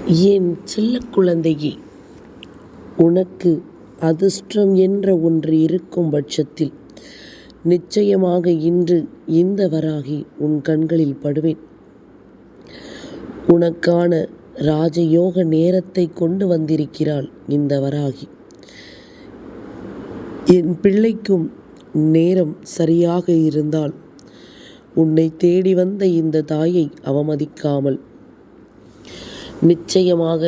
என் செல்லக் குழந்தையே, உனக்கு அதிர்ஷ்டம் என்ற ஒன்று இருக்கும் பட்சத்தில் நிச்சயமாக இன்று இந்த வராகி உன் கண்களில் படுவேன். உனக்கான ராஜயோக நேரத்தை கொண்டு வந்திருக்கிறாள் இந்த வராகி. என் பிள்ளைக்கும் நேரம் சரியாக இருந்தால் உன்னை தேடி வந்த இந்த தாயை அவமதிக்காமல் நிச்சயமாக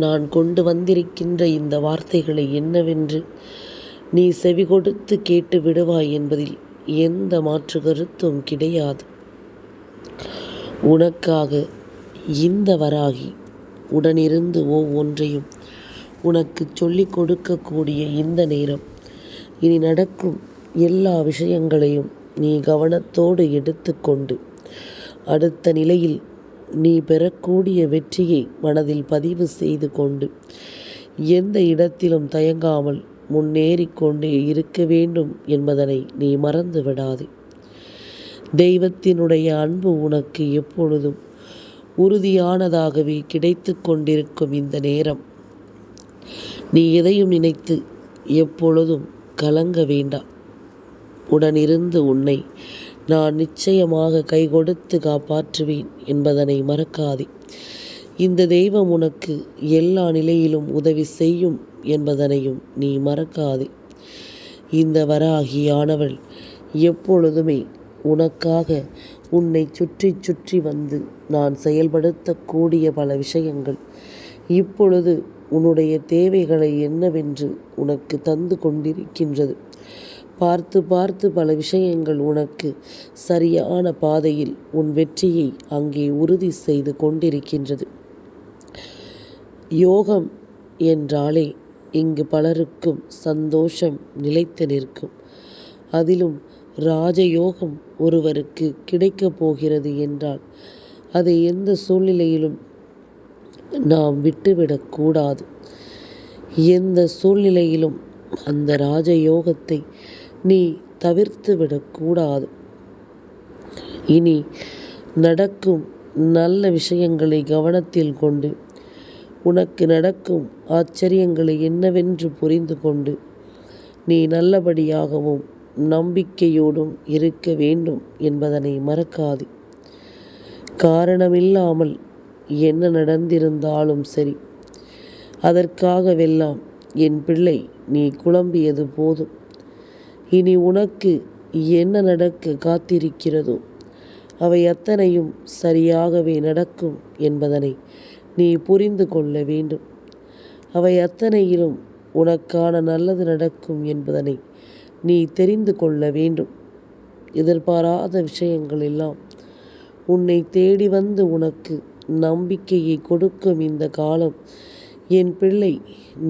நான் கொண்டு வந்திருக்கின்ற இந்த வார்த்தைகளை என்னவென்று நீ செவி கொடுத்து கேட்டு விடுவாய் என்பதில் எந்த மாற்று கருத்தும் கிடையாது. உனக்காக இந்த வராகி உடனிருந்து ஒவ்வொன்றையும் உனக்கு சொல்லிக் கொடுக்கக்கூடிய இந்த நேரம், இனி நடக்கும் எல்லா விஷயங்களையும் நீ கவனத்தோடு எடுத்துக்கொண்டு அடுத்த நிலையில் நீ பெறக்கூடிய வெற்றியை மனதில் பதிவு செய்து கொண்டு எந்த இடத்திலும் தயங்காமல் முன்னேறிக்கொண்டே இருக்க வேண்டும் என்பதனை நீ மறந்து விடாதே. தெய்வத்தினுடைய அன்பு உனக்கு எப்பொழுதும் உறுதியானதாகவே கிடைத்து கொண்டிருக்கும் இந்த நேரம், நீ எதையும் நினைத்து எப்பொழுதும் கலங்க வேண்டாம். உடனிருந்து உன்னை நான் நிச்சயமாக கை கொடுத்து காப்பாற்றுவேன் என்பதனை மறக்காதே. இந்த தெய்வம் உனக்கு எல்லா நிலையிலும் உதவி செய்யும் என்பதனையும் நீ மறக்காதே. இந்த வராகியானவள் எப்பொழுதுமே உனக்காக உன்னை சுற்றி சுற்றி வந்து நான் செயல்படுத்தக்கூடிய பல விஷயங்கள் இப்பொழுது உன்னுடைய தேவைகளை என்னவென்று உனக்கு தந்து கொண்டிருக்கின்றது. பார்த்து பார்த்து பல விஷயங்கள் உனக்கு சரியான பாதையில் உன் வெற்றியை அங்கே உறுதி செய்து கொண்டிருக்கின்றது. யோகம் என்றாலே இங்கு பலருக்கும் சந்தோஷம் நிலைத்து நிற்கும். அதிலும் ராஜயோகம் ஒருவருக்கு கிடைக்கப் போகிறது என்றால் அதை எந்த சூழ்நிலையிலும் நாம் விட்டுவிடக்கூடாது. எந்த சூழ்நிலையிலும் அந்த ராஜயோகத்தை நீ தவிர்த்து விடக்கூடாது. இனி நடக்கும் நல்ல விஷயங்களை கவனத்தில் கொண்டு உனக்கு நடக்கும் ஆச்சரியங்களை என்னவென்று புரிந்து கொண்டு நீ நல்லபடியாகவும் நம்பிக்கையோடும் இருக்க வேண்டும் என்பதனை மறக்காதே. காரணமில்லாமல் என்ன நடந்திருந்தாலும் சரி, அதற்காகவெல்லாம் என் பிள்ளை நீ குழம்பியது போதும். இனி உனக்கு என்ன நடக்க காத்திருக்கிறதோ அவை அத்தனையும் சரியாகவே நடக்கும் என்பதனை நீ புரிந்து கொள்ள வேண்டும். அவை அத்தனையிலும் உனக்கான நல்லது நடக்கும் என்பதனை நீ தெரிந்து கொள்ள வேண்டும். எதிர்பாராத விஷயங்கள் எல்லாம் உன்னை தேடி வந்து உனக்கு நம்பிக்கையை கொடுக்கும் இந்த காலம், என் பிள்ளை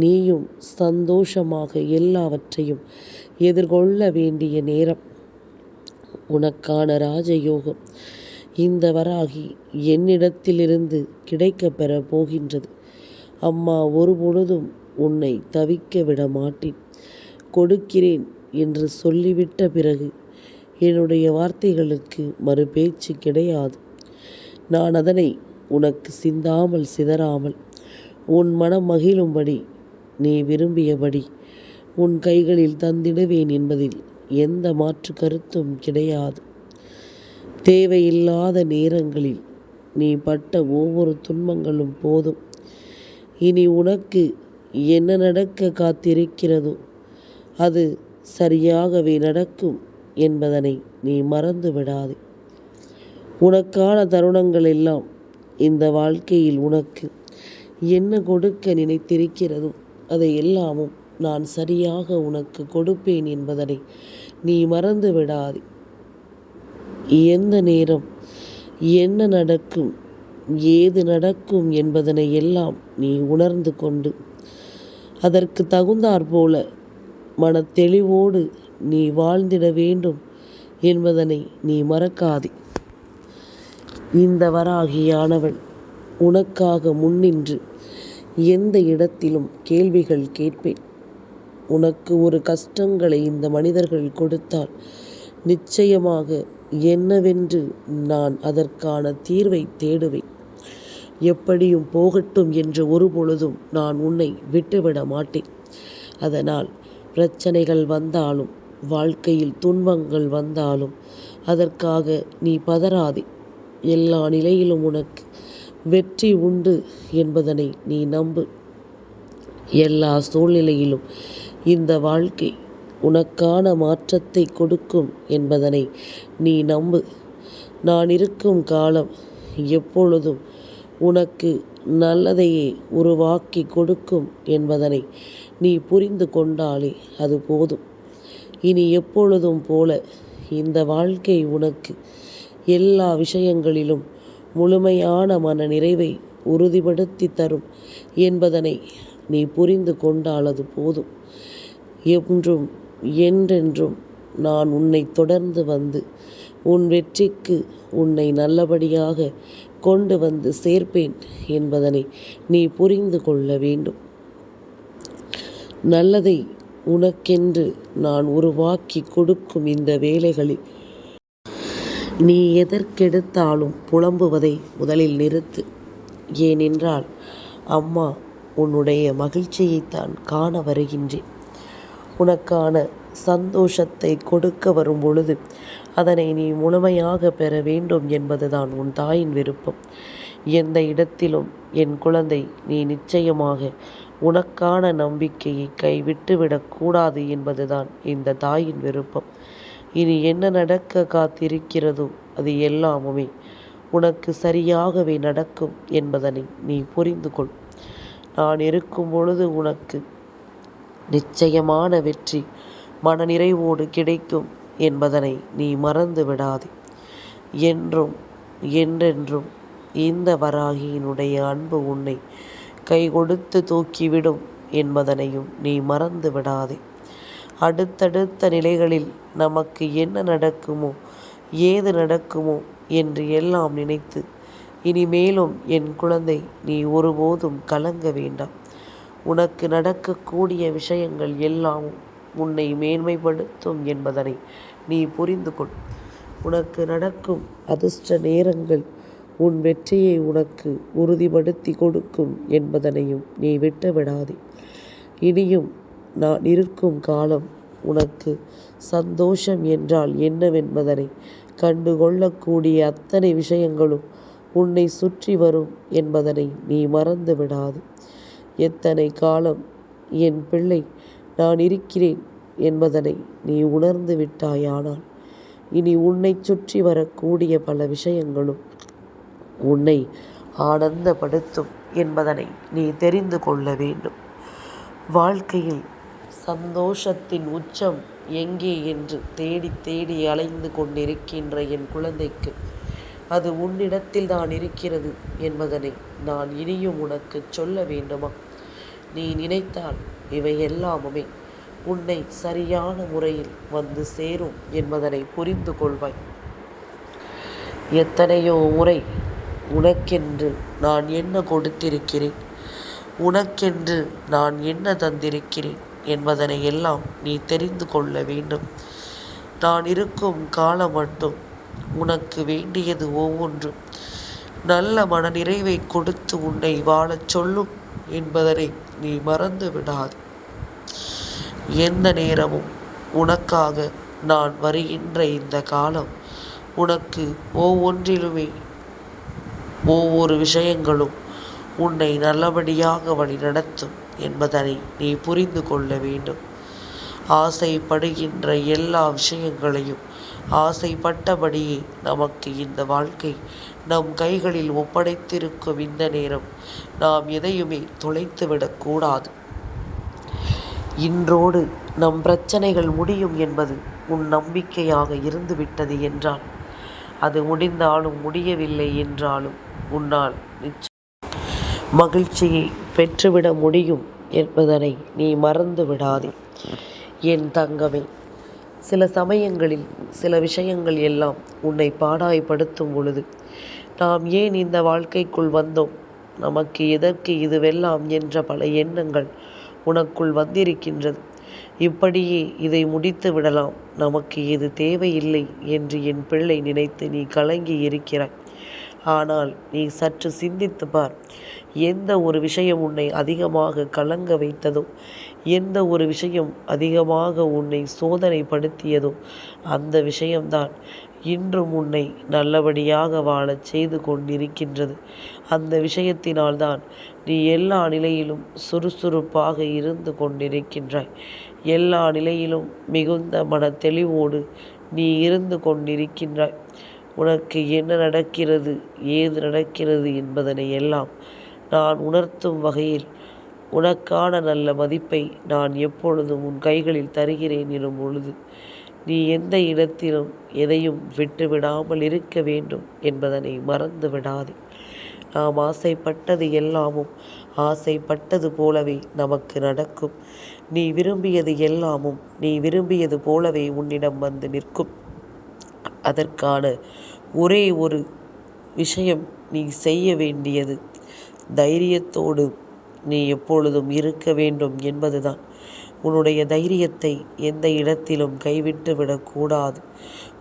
நீயும் சந்தோஷமாக எல்லாவற்றையும் எதிர்கொள்ள வேண்டிய நேரம். உனக்கான ராஜயோகம் இந்த வராகி என்னிடத்திலிருந்து கிடைக்க பெற போகின்றது. அம்மா ஒருபொழுதும் உன்னை தவிக்க விட மாட்டேன். கொடுக்கிறேன் என்று சொல்லிவிட்ட பிறகு என்னுடைய வார்த்தைகளுக்கு மறுபேச்சு கிடையாது. நான் அதனை உனக்கு சிந்தாமல் சிதறாமல் உன் மனம் மகிழும்படி நீ விரும்பியபடி உன் கைகளில் தந்திடுவேன் என்பதில் எந்த மாற்று கருத்தும் கிடையாது. தேவையில்லாத நேரங்களில் நீ பட்ட ஒவ்வொரு துன்பங்களும் போதும். இனி உனக்கு என்ன நடக்க காத்திருக்கிறதோ அது சரியாகவே நடக்கும் என்பதனை நீ மறந்து விடாதே. உனக்கான தருணங்கள் எல்லாம் இந்த வாழ்க்கையில் உனக்கு என்ன கொடுக்க நினைத்திருக்கிறதோ அதை எல்லாமும் நான் சரியாக உனக்கு கொடுப்பேன் என்பதனை நீ மறந்து விடாதே. எந்த நேரம் என்ன நடக்கும், ஏது நடக்கும் என்பதனை எல்லாம் நீ உணர்ந்து கொண்டு அதற்கு தகுந்தாற்போல மன தெளிவோடு நீ வாழ்ந்திட வேண்டும் என்பதனை நீ மறக்காதே. இந்த வராகியானவள் உனக்காக முன்னின்று எந்த இடத்திலும் கேள்விகள் கேட்பேன். உனக்கு ஒரு கஷ்டங்களை இந்த மனிதர்கள் கொடுத்தால் நிச்சயமாக என்னவென்று நான் அதற்கான தீர்வை தேடுவேன். எப்படியும் போகட்டும் என்று ஒருபொழுதும் நான் உன்னை விட்டுவிட மாட்டேன். அதனால் பிரச்சனைகள் வந்தாலும் வாழ்க்கையில் துன்பங்கள் வந்தாலும் அதற்காக நீ பதறாதே. எல்லா நிலையிலும் உனக்கு வெற்றி உண்டு என்பதனை நீ நம்பு. எல்லா சூழ்நிலையிலும் இந்த வாழ்க்கை உனக்கான மாற்றத்தை கொடுக்கும் என்பதனை நீ நம்பு. நான் இருக்கும் காலம் எப்பொழுதும் உனக்கு நல்லதையே உருவாக்கி கொடுக்கும் என்பதனை நீ புரிந்து கொண்டாலே அது போதும். இனி எப்பொழுதும் போல இந்த வாழ்க்கை உனக்கு எல்லா விஷயங்களிலும் முழுமையான மன நிறைவை உறுதிப்படுத்தி தரும் என்பதனை நீ புரிந்து கொண்டால் அது போதும். என்றும் என்றென்றும் நான் உன்னை தொடர்ந்து வந்து உன் வெற்றிக்கு உன்னை நல்லபடியாக கொண்டு வந்து சேர்ப்பேன் என்பதனை நீ புரிந்து கொள்ள வேண்டும். நல்லதை உனக்கென்று நான் உருவாக்கி கொடுக்கும் இந்த வேளைகளில் நீ எதற்கெடுத்தாலும் புலம்புவதை முதலில் நிறுத்து. ஏனென்றால் அம்மா உன்னுடைய மகிழ்ச்சியைத்தான் காண வருகின்றேன். உனக்கான சந்தோஷத்தை கொடுக்க வரும் பொழுது அதனை நீ முழுமையாக பெற வேண்டும் என்பதுதான் உன் தாயின் விருப்பம். எந்த இடத்திலும் என் குழந்தை, நீ நிச்சயமாக உனக்கான நம்பிக்கையை கைவிட்டுவிடக்கூடாது என்பதுதான் இந்த தாயின் விருப்பம். இனி என்ன நடக்க காத்திருக்கிறதோ அது எல்லாமுமே உனக்கு சரியாகவே நடக்கும் என்பதனை நீ புரிந்து கொள். நான் இருக்கும் பொழுது உனக்கு நிச்சயமான வெற்றி மனநிறைவோடு கிடைக்கும் என்பதனை நீ மறந்து விடாதே. என்றும் என்றென்றும் இந்த வராகியினுடைய அன்பு உன்னை கை கொடுத்து தூக்கிவிடும் என்பதனையும் நீ மறந்து விடாதே. அடுத்தடுத்த நிலைகளில் நமக்கு என்ன நடக்குமோ ஏது நடக்குமோ என்று எல்லாம் நினைத்து இனிமேலும் என் குழந்தை நீ ஒருபோதும் கலங்க வேண்டாம். உனக்கு நடக்கக்கூடிய விஷயங்கள் எல்லாம் உன்னை மேன்மைப்படுத்தும் என்பதனை நீ புரிந்து கொள். உனக்கு நடக்கும் அதிர்ஷ்ட நேரங்கள் உன் வெற்றியை உனக்கு உறுதிப்படுத்தி கொடுக்கும் என்பதனையும் நீ விட்டுவிடாதே. இனியும் நான் இருக்கும் காலம் உனக்கு சந்தோஷம் என்றால் என்னவென்பதனை கண்டுகொள்ளக்கூடிய அத்தனை விஷயங்களும் உன்னை சுற்றி வரும் என்பதனை நீ மறந்து விடாது. எத்தனை காலம் என் பிள்ளை நான் இருக்கிறேன் என்பதனை நீ உணர்ந்து விட்டாயானால் இனி உன்னை சுற்றி வரக்கூடிய பல விஷயங்களும் உன்னை ஆனந்தப்படுத்தும் என்பதனை நீ தெரிந்து கொள்ள வேண்டும். வாழ்க்கையில் சந்தோஷத்தின் உச்சம் எங்கே என்று தேடி தேடி அலைந்து கொண்டிருக்கின்ற என் குழந்தைக்கு அது உன்னிடத்தில் தான் இருக்கிறது என்பதனை நான் இனியும் உனக்கு சொல்ல வேண்டுமா? நீ நினைத்தால் இவை எல்லாமுமே உன்னை சரியான முறையில் வந்து சேரும் என்பதனை புரிந்து கொள்வாய். எத்தனையோ முறை உனக்கென்று நான் என்ன கொடுத்திருக்கிறேன், உனக்கென்று நான் என்ன தந்திருக்கிறேன் என்பதனை எல்லாம் நீ தெரிந்து கொள்ள வேண்டும். நான் இருக்கும் காலம் மட்டும் உனக்கு வேண்டியது ஒவ்வொன்றும் நல்ல மனநிறைவை கொடுத்து உன்னை வாழச் சொல்லும் என்பதனை நீ மறந்து விடாது. எந்த நேரமும் உனக்காக நான் வருகின்ற இந்த காலம் உனக்கு ஒவ்வொன்றிலுமே ஒவ்வொரு விஷயங்களும் உன்னை நல்லபடியாக வழிநடத்தும் என்பதனை நீ புரிந்து கொள்ள வேண்டும். ஆசைப்படுகின்ற எல்லா விஷயங்களையும் ஆசைப்பட்டபடியே நமக்கு இந்த வாழ்க்கை நம் கைகளில் ஒப்படைத்திருக்கும் இந்த நேரம் நாம் எதையுமே தொலைத்துவிடக்கூடாது. இன்றோடு நம் பிரச்சனைகள் முடியும் என்பது உன் நம்பிக்கையாக இருந்துவிட்டது என்றால், அது முடிந்தாலும் முடியவில்லை என்றாலும் உன்னால் மகிழ்ச்சியை பெற்றுவிட முடியும் என்பதனை நீ மறந்து விடாதே. என் தங்கமே, சில சமயங்களில் சில விஷயங்கள் எல்லாம் உன்னை பாடாய்படுத்தும் பொழுது நாம் ஏன் இந்த வாழ்க்கைக்குள் வந்தோம், நமக்கு எதற்கு இதுவெல்லாம் என்ற பல எண்ணங்கள் உனக்குள் வந்திருக்கின்றது. இப்படியே இதை முடித்து விடலாம், நமக்கு இது தேவையில்லை என்று என் பிள்ளை நினைத்து நீ கலங்கி இருக்கிறாய். ஆனால் நீ சற்று சிந்தித்து பார். எந்த ஒரு விஷயம் உன்னை அதிகமாக கலங்க வைத்ததோ, எந்த ஒரு விஷயம் அதிகமாக உன்னை சோதனைப்படுத்தியதோ, அந்த விஷயம்தான் இன்றும் உன்னை நல்லபடியாக வாழச் செய்து கொண்டிருக்கின்றது. அந்த விஷயத்தினால்தான் நீ எல்லா நிலையிலும் சுறுசுறுப்பாக இருந்து கொண்டிருக்கின்றாய். எல்லா நிலையிலும் மிகுந்த மன தெளிவோடு நீ இருந்து கொண்டிருக்கின்றாய். உனக்கு என்ன நடக்கிறது, ஏது நடக்கிறது என்பதனை எல்லாம் நான் உணர்த்தும் வகையில் உனக்கான நல்ல மதிப்பை நான் எப்பொழுதும் உன் கைகளில் தருகிறேன் எனும் பொழுது, நீ எந்த இடத்திலும் எதையும் விட்டுவிடாமல் இருக்க வேண்டும் என்பதனை மறந்து விடாதே. நாம் ஆசைப்பட்டது எல்லாமும் ஆசைப்பட்டது போலவே நமக்கு நடக்கும். நீ விரும்பியது எல்லாமும் நீ விரும்பியது போலவே உன்னிடம் வந்து நிற்கும். அதற்கான ஒரே ஒரு விஷயம் நீ செய்ய வேண்டியது தைரியத்தோடு நீ எப்பொழுதும் இருக்க வேண்டும் என்பதுதான். உன்னுடைய தைரியத்தை எந்த இடத்திலும் கைவிட்டு விடக்கூடாது.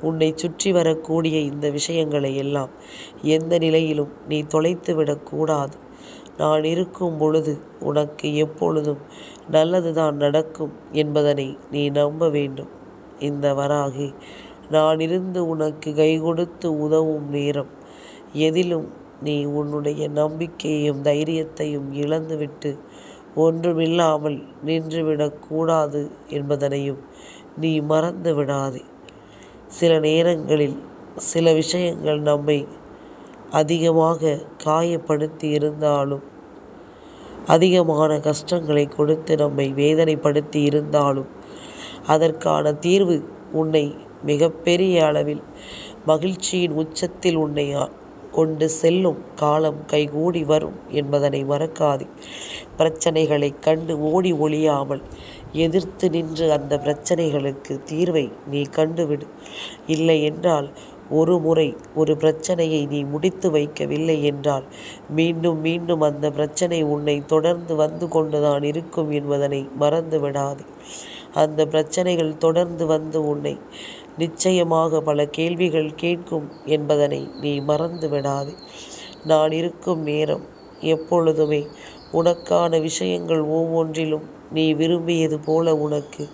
உன்னை சுற்றி வரக்கூடிய இந்த விஷயங்களை எல்லாம் எந்த நிலையிலும் நீ தொலைத்து விடக்கூடாது. நான் இருக்கும் பொழுது உனக்கு எப்பொழுதும் நல்லதுதான் நடக்கும் என்பதனை நீ நம்ப வேண்டும். இந்த வராகி நான் இருந்து உனக்கு கை கொடுத்து உதவும் நேரம் எதிலும் நீ உன்னுடைய நம்பிக்கையையும் தைரியத்தையும் இழந்துவிட்டு ஒன்றுமில்லாமல் நின்றுவிடக்கூடாது என்பதனையும் நீ மறந்து விடாதே. சில நேரங்களில் சில விஷயங்கள் நம்மை அதிகமாக காயப்படுத்தி இருந்தாலும், அதிகமான கஷ்டங்களை கொடுத்து நம்மை வேதனைப்படுத்தி இருந்தாலும், அதற்கான தீர்வு உன்னை மிகப்பெரிய அளவில் மகிழ்ச்சியின் உச்சத்தில் உன்னை கொண்டு செல்லும் காலம் கைகூடி வரும் என்பதனை மறக்காதே. பிரச்சனைகளை கண்டு ஓடி ஒழியாமல் எதிர்த்து நின்று அந்த பிரச்சனைகளுக்கு தீர்வை நீ கண்டுவிடு. இல்லை என்றால் ஒரு முறை ஒரு பிரச்சனையை நீ முடித்து வைக்கவில்லை என்றால் மீண்டும் மீண்டும் அந்த பிரச்சனை உன்னை தொடர்ந்து வந்து கொண்டுதான் இருக்கும் என்பதனை மறந்து விடாதே. அந்த பிரச்சனைகள் தொடர்ந்து வந்து உன்னை நிச்சயமாக பல கேள்விகள் கேட்கும் என்பதனை நீ மறந்து விடாதே. நான் இருக்கும் நேரம் எப்பொழுதுமே உனக்கான விஷயங்கள் ஒவ்வொன்றிலும் நீ விரும்பியது போல உனக்கு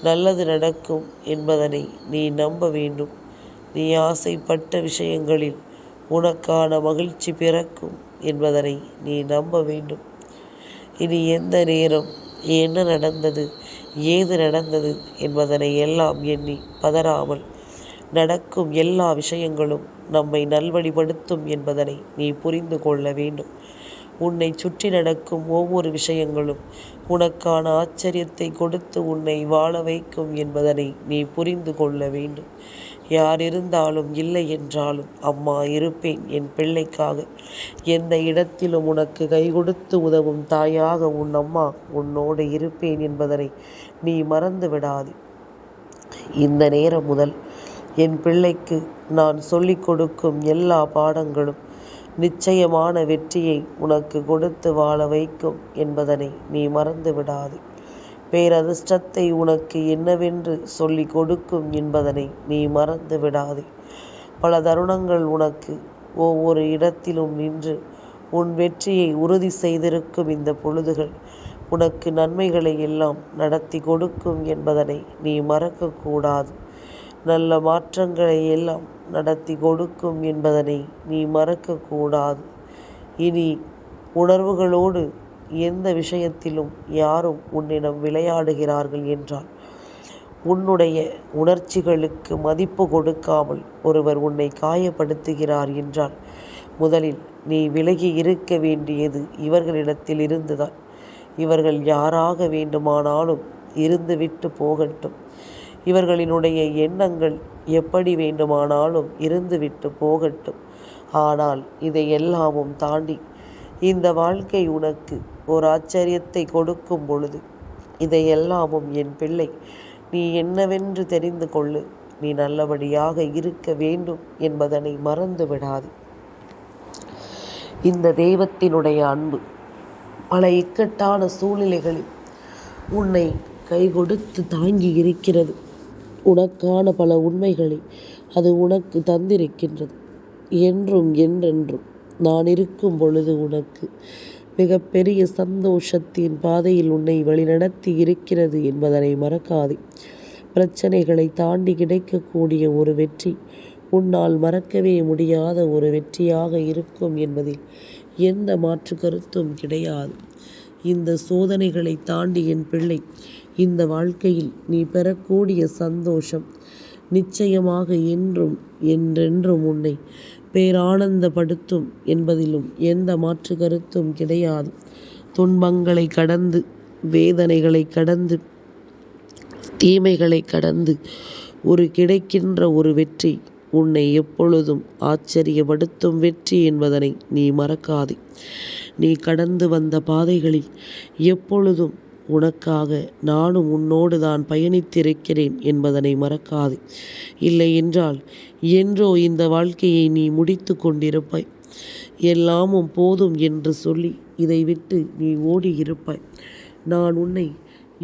நல்லது நடக்கும் என்பதனை நீ நம்ப வேண்டும். நீ ஆசைப்பட்ட விஷயங்களில் உனக்கான மகிழ்ச்சி பிறக்கும் என்பதனை நீ நம்ப வேண்டும். இனி எந்த நேரம் என்ன நடந்தது, ஏது நடந்தது என்பதனை எல்லாம் எண்ணி பதறாமல், நடக்கும் எல்லா விஷயங்களும் நம்மை நல்வழிப்படுத்தும் என்பதனை நீ புரிந்து கொள்ள வேண்டும். உன்னை சுற்றி நடக்கும் ஒவ்வொரு விஷயங்களும் உனக்கான ஆச்சரியத்தை கொடுத்து உன்னை வாழ வைக்கும் என்பதனை நீ புரிந்து கொள்ள வேண்டும். யார் இருந்தாலும் இல்லை என்றாலும் அம்மா இருப்பேன் என் பிள்ளைக்காக. எந்த இடத்திலும் உனக்கு கை கொடுத்து உதவும் தாயாக உன் அம்மா உன்னோடு இருப்பேன் என்பதனை நீ மறந்து விடாதே. இந்த நேரம் முதல் என் பிள்ளைக்கு நான் சொல்லிக் கொடுக்கும் எல்லா பாடங்களும் நிச்சயமான வெற்றியை உனக்கு கொடுத்து வாழ வைக்கும் என்பதனை நீ மறந்து விடாதே. பேரதிர்ஷ்டத்தை உனக்கு என்னவென்று சொல்லிக் கொடுக்கும் என்பதனை நீ மறந்து விடாதே. பல தருணங்கள் உனக்கு ஒவ்வொரு இடத்திலும் நின்று உன் வெற்றியை உறுதி செய்திருக்கும் இந்த பொழுதுகள் உனக்கு நன்மைகளை எல்லாம் நடத்தி கொடுக்கும் என்பதனை நீ மறக்கக்கூடாது. நல்ல மாற்றங்களை எல்லாம் நடத்தி கொடுக்கும் என்பதனை நீ மறக்கக்கூடாது. இனி உணர்வுகளோடு எந்த விஷயத்திலும் யாரும் உன்னிடம் விளையாடுகிறார்கள் என்றால், உன்னுடைய உணர்ச்சிகளுக்கு மதிப்பு கொடுக்காமல் ஒருவர் உன்னை காயப்படுத்துகிறார் என்றால், முதலில் நீ விலகி இருக்க வேண்டியது இவர்களிடத்தில் இருந்துதான். இவர்கள் யாராக வேண்டுமானாலும் இருந்துவிட்டு போகட்டும். இவர்களினுடைய எண்ணங்கள் எப்படி வேண்டுமானாலும் இருந்துவிட்டு போகட்டும். ஆனால் இதையெல்லாமும் தாண்டி இந்த வாழ்க்கை உனக்கு ஒரு ஆச்சரியத்தை கொடுக்கும் பொழுது, இதையெல்லாமும் என் பிள்ளை நீ என்னவென்று தெரிந்து கொள்ளு. நீ நல்லபடியாக இருக்க வேண்டும் என்பதனை மறந்து விடாது. இந்த தெய்வத்தினுடைய அன்பு பல இக்கட்டான சூழ்நிலைகளில் உன்னை கை கொடுத்து தாங்கி இருக்கிறது. உனக்கான பல உண்மைகளை அது உனக்கு தந்திருக்கின்றது. என்றும் என்றென்றும் நான் இருக்கும் பொழுது உனக்கு மிகப்பெரிய சந்தோஷத்தின் பாதையில் உன்னை வழிநடத்தி இருக்கிறது என்பதனை மறக்காதே. பிரச்சனைகளை தாண்டி கிடைக்கக்கூடிய ஒரு வெற்றி உன்னால் மறக்கவே முடியாத ஒரு வெற்றியாக இருக்கும் என்பதில் எந்த மாற்று கருத்தும் கிடையாது. இந்த சோதனைகளை தாண்டி என் பிள்ளை, இந்த வாழ்க்கையில் நீ பெறக்கூடிய சந்தோஷம் நிச்சயமாக என்றும் என்றென்றும் உன்னை பேரானந்தப்படுத்தும் என்பதிலும் எந்த மாற்று கருத்தும் கிடையாது. துன்பங்களை கடந்து, வேதனைகளை கடந்து, தீமைகளை கடந்து கிடைக்கின்ற ஒரு வெற்றி உன்னை எப்பொழுதும் ஆச்சரியப்படுத்தும் வெற்றி என்பதனை நீ மறக்காதே. நீ கடந்து வந்த பாதைகளில் எப்பொழுதும் உனக்காக நானும் உன்னோடு தான் பயணித்திருக்கிறேன் என்பதனை மறக்காதே. இல்லை என்றால் என்றோ இந்த வாழ்க்கையை நீ முடித்து கொண்டிருப்பாய். எல்லாமும் போதும் என்று சொல்லி இதை விட்டு நீ ஓடி இருப்பாய். நான் உன்னை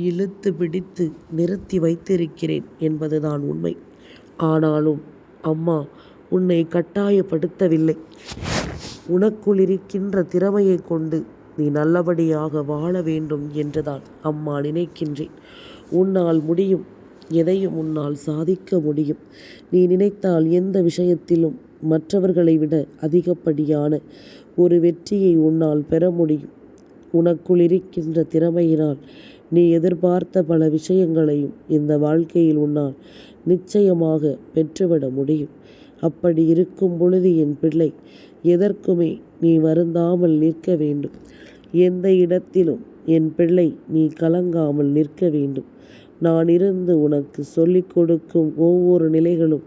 இழுத்து பிடித்து நிறுத்தி வைத்திருக்கிறேன் என்பதுதான் உண்மை. ஆனாலும் அம்மா உன்னை கட்டாயப்படுத்தவில்லை. உனக்குள் இருக்கின்ற திறமையை கொண்டு நீ நல்லபடியாக வாழ வேண்டும் என்றுதான் அம்மா நினைக்கின்றேன். உன்னால் முடியும், எதையும் உன்னால் சாதிக்க முடியும். நீ நினைத்தால் எந்த விஷயத்திலும் மற்றவர்களை விட அதிகப்படியான ஒரு வெற்றியை உன்னால் பெற முடியும். உனக்குள் இருக்கின்ற திறமையினால் நீ எதிர்பார்த்த பல விஷயங்களையும் இந்த வாழ்க்கையில் உன்னால் நிச்சயமாக பெற்றுவிட முடியும். அப்படி இருக்கும் பொழுது என் பிள்ளை, எதற்குமே நீ வருந்தாமல் நிற்க வேண்டும். எந்த இடத்திலும் என் பிள்ளை நீ கலங்காமல் நிற்க வேண்டும். நான் இருந்து உனக்கு சொல்லிக் கொடுக்கும் ஒவ்வொரு நிலைகளும்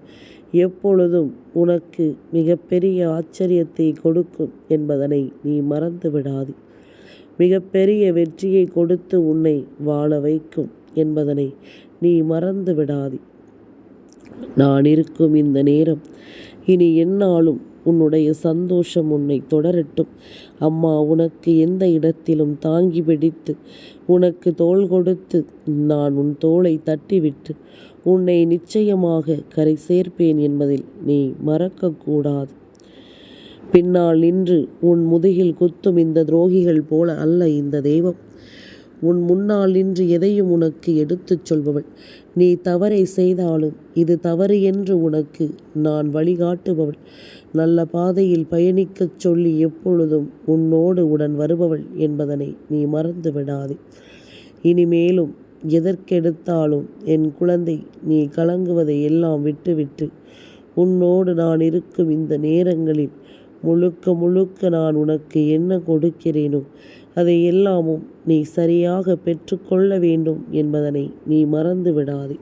எப்பொழுதும் உனக்கு மிகப்பெரிய ஆச்சரியத்தை கொடுக்கும் என்பதனை நீ மறந்து விடாதே. மிகப்பெரிய வெற்றியை கொடுத்து உன்னை வாழ வைக்கும் என்பதனை நீ மறந்து விடாதே. நான் இருக்கும் இந்த நேரம் இனி எந்நாளும் உன்னுடைய சந்தோஷம் உன்னை தொடரட்டும். அம்மா உனக்கு எந்த இடத்திலும் தாங்கி பிடித்து உனக்கு தோள் கொடுத்து நான் உன் தோளை தட்டிவிட்டு உன்னை நிச்சயமாக கரை சேர்ப்பேன் என்பதில் நீ மறக்கக்கூடாது. பின்னால் நின்று உன் முதுகில் குத்தும் இந்த துரோகிகள் போல அல்ல இந்த தெய்வம். உன் முன்னால் நின்று எதையும் உனக்கு எடுத்துச் சொல்பவள். நீ தவறை செய்தாலும் இது தவறு என்று உனக்கு நான் வழிகாட்டுபவள். நல்ல பாதையில் பயணிக்கச் சொல்லி எப்பொழுதும் உன்னோடு உடன் வருபவள் என்பதனை நீ மறந்து விடாதே. இனிமேலும் எதற்கெடுத்தாலும் என் குழந்தை, நீ கலங்குவதை எல்லாம் விட்டுவிட்டு உன்னோடு நான் இருக்கும் இந்த நேரங்களில் முழுக்க முழுக்க நான் உனக்கு என்ன கொடுக்கிறேனோ அதை எல்லாமும் நீ சரியாக பெற்றுக்கொள்ள வேண்டும் என்பதனை நீ மறந்து விடாதே.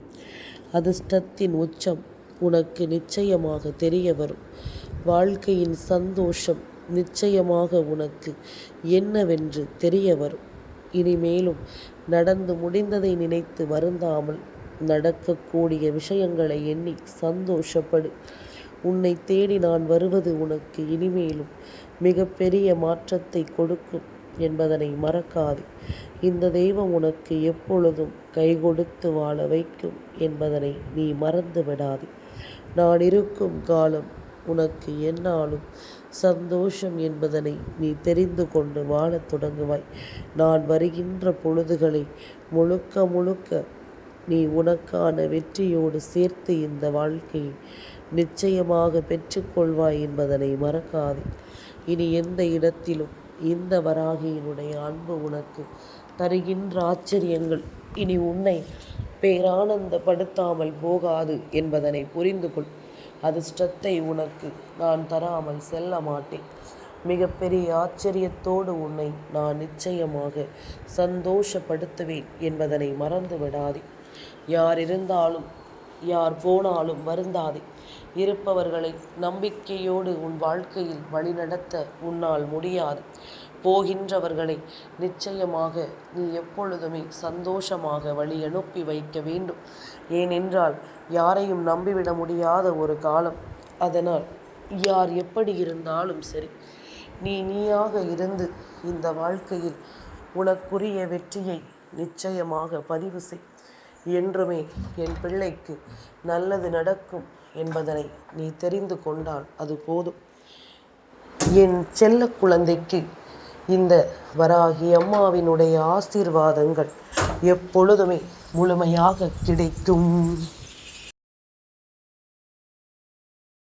அதிர்ஷ்டத்தின் உச்சம் உனக்கு நிச்சயமாக தெரிய வரும். வாழ்க்கையின் சந்தோஷம் நிச்சயமாக உனக்கு என்னவென்று தெரிய வரும். இனிமேலும் நடந்து முடிந்ததை நினைத்து வருந்தாமல் நடக்கக்கூடிய விஷயங்களை எண்ணி சந்தோஷப்படு. உன்னை தேடி நான் வருவது உனக்கு இனிமேலும் மிகப்பெரிய மாற்றத்தை கொடுக்கும் என்பதனை மறக்காதே. இந்த தெய்வம் உனக்கு எப்பொழுதும் கை கொடுத்து வாழ வைக்கும் என்பதனை நீ மறந்து விடாதே. நான் இருக்கும் காலம் உனக்கு எந்நாளும் சந்தோஷம் என்பதனை நீ தெரிந்து கொண்டு வாழத் தொடங்குவாய். நான் வருகின்ற பொழுதுகளை முழுக்க முழுக்க நீ உனக்கான வெற்றியோடு சேர்த்து இந்த வாழ்க்கையை நிச்சயமாக பெற்றுக்கொள்வாய் என்பதனை மறக்காதே. இனி எந்த இடத்திலும் இந்த வராகியினுடைய அன்பு உனக்கு தருகின்ற ஆச்சரியங்கள் இனி உன்னை பேரானந்தப்படுத்தாமல் போகாது என்பதனை புரிந்து கொள். அதிர்ஷ்டத்தை உனக்கு நான் தராமல் செல்ல மாட்டேன். மிகப்பெரிய ஆச்சரியத்தோடு உன்னை நான் நிச்சயமாக சந்தோஷப்படுத்துவேன் என்பதனை மறந்து விடாதே. யார் இருந்தாலும் யார் போனாலும் வருந்தாதே. இருப்பவர்களை நம்பிக்கையோடு உன் வாழ்க்கையில் வழிநடத்த உன்னால் முடியாது. போகின்றவர்களை நிச்சயமாக நீ எப்பொழுதுமே சந்தோஷமாக வழி அனுப்பி வைக்க வேண்டும். ஏனென்றால் யாரையும் நம்பிவிட முடியாத ஒரு காலம். அதனால் யார் எப்படி இருந்தாலும் சரி, நீயாக இருந்து இந்த வாழ்க்கையில் உனக்குரிய வெற்றியை நிச்சயமாக பதிவு செய். என்றுமே என் பிள்ளைக்கு நல்லது நடக்கும் என்பதனை நீ தெரிந்து கொண்டால் அது போதும். என் செல்ல குழந்தைக்கு இந்த வராகி அம்மாவினுடைய ஆசீர்வாதங்கள் எப்பொழுதுமே முழுமையாக கிடைக்கும்.